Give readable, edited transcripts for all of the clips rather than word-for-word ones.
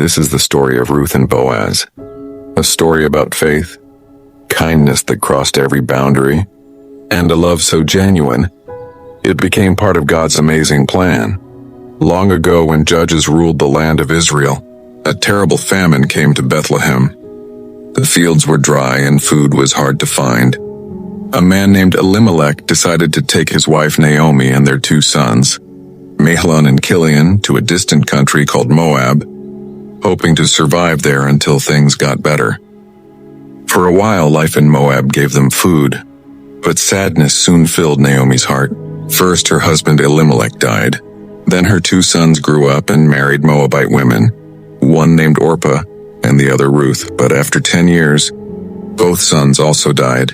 This is the story of Ruth and Boaz, a story about faith, kindness that crossed every boundary, and a love so genuine, it became part of God's amazing plan. Long ago, when judges ruled the land of Israel, a terrible famine came to Bethlehem. The fields were dry and food was hard to find. A man named Elimelech decided to take his wife Naomi and their 2 sons, Mahlon and Chilion, to a distant country called Moab, hoping to survive there until things got better. For a while, life in Moab gave them food, but sadness soon filled Naomi's heart. First, her husband Elimelech died. Then her 2 sons grew up and married Moabite women, one named Orpah and the other Ruth. But after 10 years, both sons also died,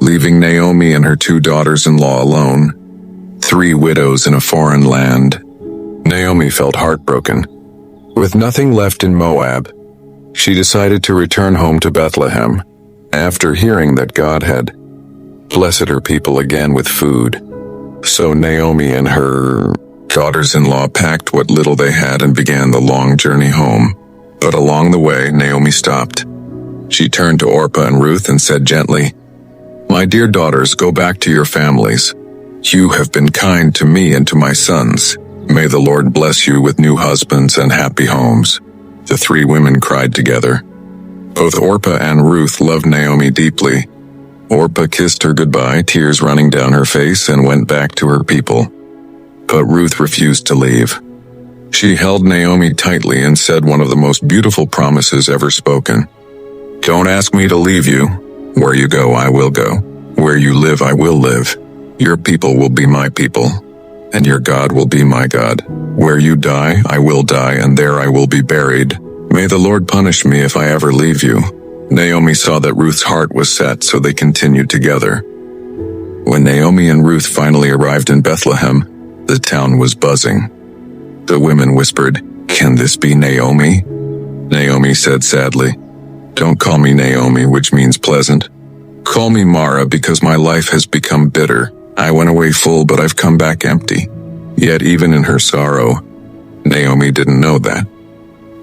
leaving Naomi and her 2 daughters-in-law alone, 3 widows in a foreign land. Naomi felt heartbroken. With nothing left in Moab, she decided to return home to Bethlehem, after hearing that God had blessed her people again with food. So Naomi and her daughters-in-law packed what little they had and began the long journey home. But along the way, Naomi stopped. She turned to Orpah and Ruth and said gently, "My dear daughters, go back to your families. You have been kind to me and to my sons. May the Lord bless you with new husbands and happy homes." The 3 women cried together. Both Orpah and Ruth loved Naomi deeply. Orpah kissed her goodbye, tears running down her face, and went back to her people. But Ruth refused to leave. She held Naomi tightly and said one of the most beautiful promises ever spoken. "Don't ask me to leave you. Where you go, I will go. Where you live, I will live. Your people will be my people, and your God will be my God. Where you die, I will die, and there I will be buried. May the Lord punish me if I ever leave you." Naomi saw that Ruth's heart was set, so they continued together. When Naomi and Ruth finally arrived in Bethlehem, the town was buzzing. The women whispered, "Can this be Naomi?" Naomi said sadly, "Don't call me Naomi, which means pleasant. Call me Mara, because my life has become bitter. I went away full, but I've come back empty." Yet even in her sorrow, Naomi didn't know that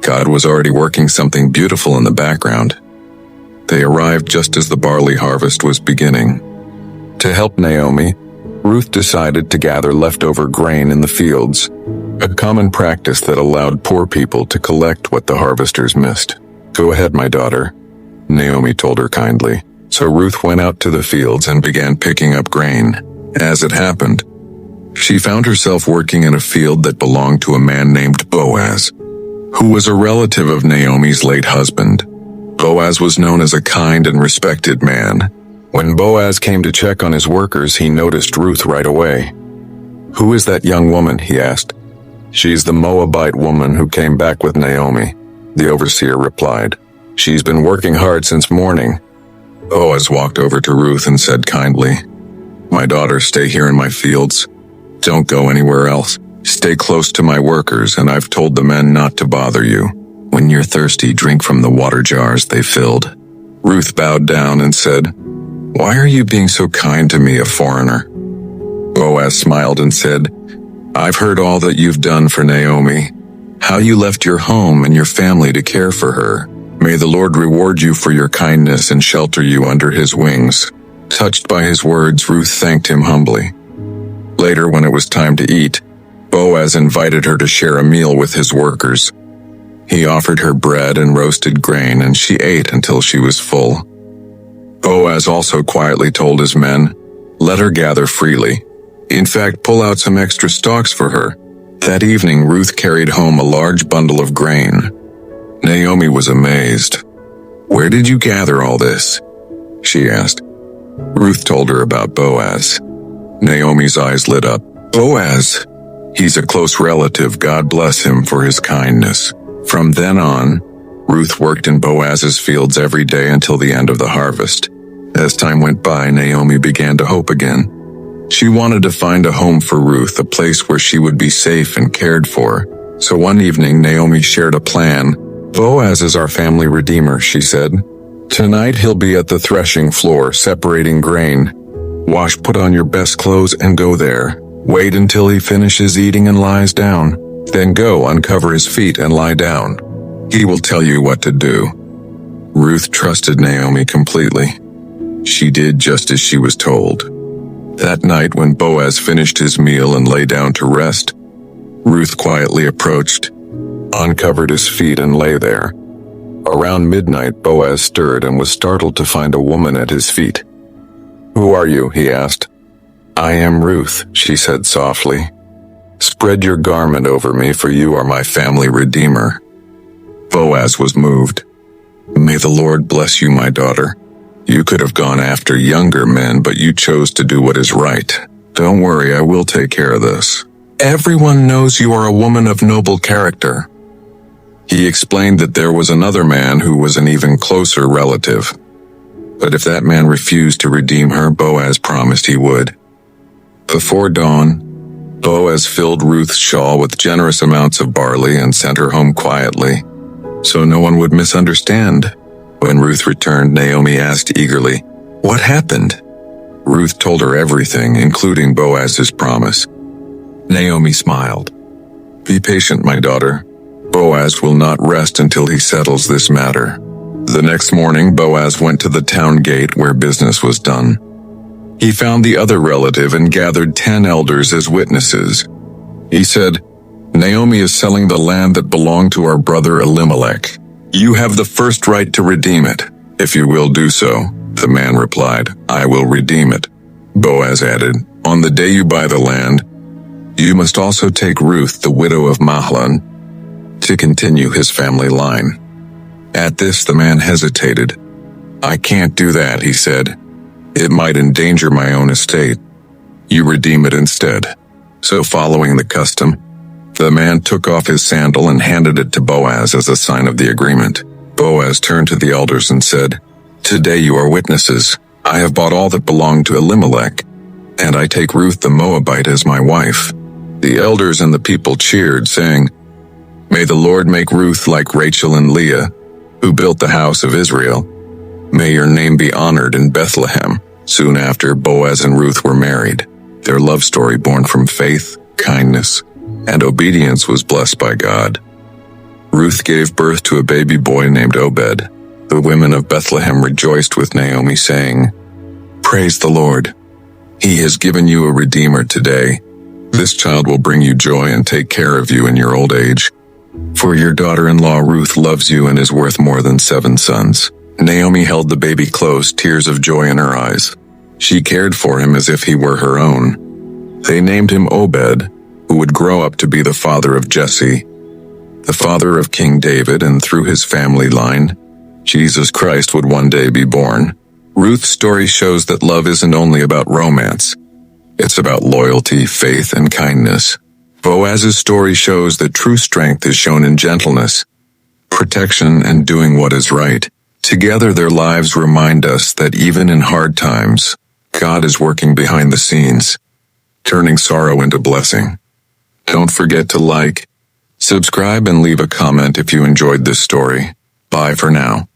God was already working something beautiful in the background. They arrived just as the barley harvest was beginning. To help Naomi, Ruth decided to gather leftover grain in the fields, a common practice that allowed poor people to collect what the harvesters missed. "Go ahead, my daughter," Naomi told her kindly. So Ruth went out to the fields and began picking up grain. As it happened, she found herself working in a field that belonged to a man named Boaz, who was a relative of Naomi's late husband. Boaz was known as a kind and respected man. When Boaz came to check on his workers, he noticed Ruth right away. "Who is that young woman?" he asked. "She's the Moabite woman who came back with Naomi," the overseer replied. "She's been working hard since morning." Boaz walked over to Ruth and said kindly, "My daughter, stay here in my fields. Don't go anywhere else. Stay close to my workers, and I've told the men not to bother you. When you're thirsty, drink from the water jars they filled." Ruth bowed down and said, "Why are you being so kind to me, a foreigner?" Boaz smiled and said, "I've heard all that you've done for Naomi, how you left your home and your family to care for her. May the Lord reward you for your kindness and shelter you under his wings." Touched by his words, Ruth thanked him humbly. Later, when it was time to eat, Boaz invited her to share a meal with his workers. He offered her bread and roasted grain, and she ate until she was full. Boaz also quietly told his men, "Let her gather freely. In fact, pull out some extra stalks for her." That evening, Ruth carried home a large bundle of grain. Naomi was amazed. "Where did you gather all this?" she asked. Ruth told her about Boaz. Naomi's eyes lit up. "Boaz? He's a close relative. God bless him for his kindness." From then on, Ruth worked in Boaz's fields every day until the end of the harvest. As time went by, Naomi began to hope again. She wanted to find a home for Ruth, a place where she would be safe and cared for. So one evening, Naomi shared a plan. "Boaz is our family redeemer," she said. "Tonight he'll be at the threshing floor, separating grain. Wash, put on your best clothes, and go there. Wait until he finishes eating and lies down. Then go, uncover his feet and lie down. He will tell you what to do." Ruth trusted Naomi completely. She did just as she was told. That night, when Boaz finished his meal and lay down to rest, Ruth quietly approached, uncovered his feet, and lay there. Around midnight, Boaz stirred and was startled to find a woman at his feet. "Who are you?" he asked. "I am Ruth," she said softly. "Spread your garment over me, for you are my family redeemer." Boaz was moved. "May the Lord bless you, my daughter. You could have gone after younger men, but you chose to do what is right. Don't worry, I will take care of this. Everyone knows you are a woman of noble character." He explained that there was another man who was an even closer relative. But if that man refused to redeem her, Boaz promised he would. Before dawn, Boaz filled Ruth's shawl with generous amounts of barley and sent her home quietly, so no one would misunderstand. When Ruth returned, Naomi asked eagerly, "What happened?" Ruth told her everything, including Boaz's promise. Naomi smiled. "Be patient, my daughter. Boaz will not rest until he settles this matter." The next morning, Boaz went to the town gate where business was done. He found the other relative and gathered 10 elders as witnesses. He said, "Naomi is selling the land that belonged to our brother Elimelech. You have the first right to redeem it, if you will do so." The man replied, "I will redeem it." Boaz added, "On the day you buy the land, you must also take Ruth, the widow of Mahlon, to continue his family line." At this, the man hesitated. "I can't do that," he said. "It might endanger my own estate. You redeem it instead." So, following the custom, the man took off his sandal and handed it to Boaz as a sign of the agreement. Boaz turned to the elders and said, "Today you are witnesses. I have bought all that belonged to Elimelech, and I take Ruth the Moabite as my wife." The elders and the people cheered, saying, "May the Lord make Ruth like Rachel and Leah, who built the house of Israel. May your name be honored in Bethlehem." Soon after, Boaz and Ruth were married. Their love story, born from faith, kindness, and obedience, was blessed by God. Ruth gave birth to a baby boy named Obed. The women of Bethlehem rejoiced with Naomi, saying, "Praise the Lord. He has given you a redeemer today. This child will bring you joy and take care of you in your old age. For your daughter-in-law Ruth loves you and is worth more than 7 sons." Naomi held the baby close, tears of joy in her eyes. She cared for him as if he were her own. They named him Obed, who would grow up to be the father of Jesse, the father of King David, and through his family line, Jesus Christ would one day be born. Ruth's story shows that love isn't only about romance. It's about loyalty, faith, and kindness. Boaz's story shows that true strength is shown in gentleness, protection, and doing what is right. Together, their lives remind us that even in hard times, God is working behind the scenes, turning sorrow into blessing. Don't forget to like, subscribe, and leave a comment if you enjoyed this story. Bye for now.